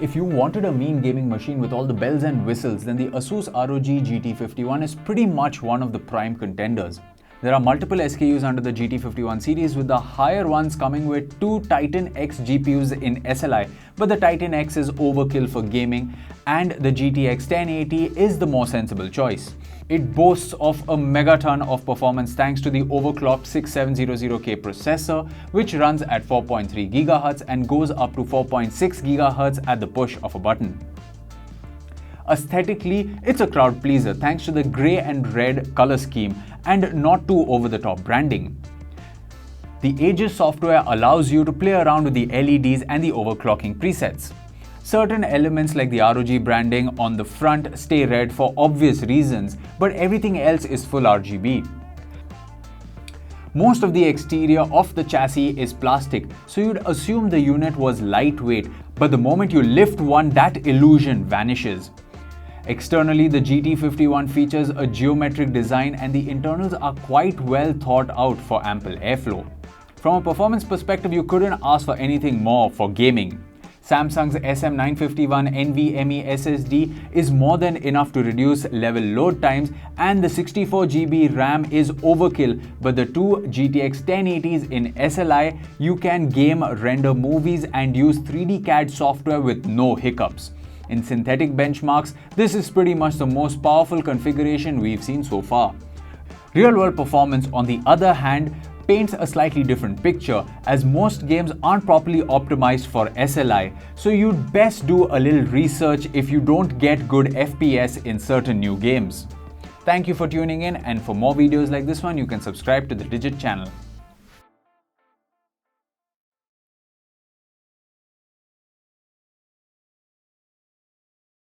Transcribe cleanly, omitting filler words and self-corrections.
If you wanted a mean gaming machine with all the bells and whistles, then the Asus ROG GT51 is pretty much one of the prime contenders. There are multiple SKUs under the GT51 series, with the higher ones coming with two Titan X GPUs in SLI, but the Titan X is overkill for gaming and the GTX 1080 is the more sensible choice. It boasts of a megaton of performance thanks to the overclocked 6700K processor, which runs at 4.3 GHz and goes up to 4.6 GHz at the push of a button. Aesthetically, it's a crowd pleaser thanks to the grey and red color scheme and not too over-the-top branding. The Aegis software allows you to play around with the LEDs and the overclocking presets. Certain elements like the ROG branding on the front stay red for obvious reasons, but everything else is full RGB. Most of the exterior of the chassis is plastic, so you'd assume the unit was lightweight, but the moment you lift one, that illusion vanishes. Externally, the GT51 features a geometric design and the internals are quite well thought out for ample airflow. From a performance perspective, you couldn't ask for anything more for gaming. Samsung's SM951 NVMe SSD is more than enough to reduce level load times, and the 64 GB RAM is overkill, but the two GTX 1080s in SLI, you can game, render movies and use 3D CAD software with no hiccups. In synthetic benchmarks, this is pretty much the most powerful configuration we've seen so far. Real-world performance, on the other hand, paints a slightly different picture, as most games aren't properly optimized for SLI, so you'd best do a little research if you don't get good FPS in certain new games. Thank you for tuning in, and for more videos like this one, you can subscribe to the Digit channel.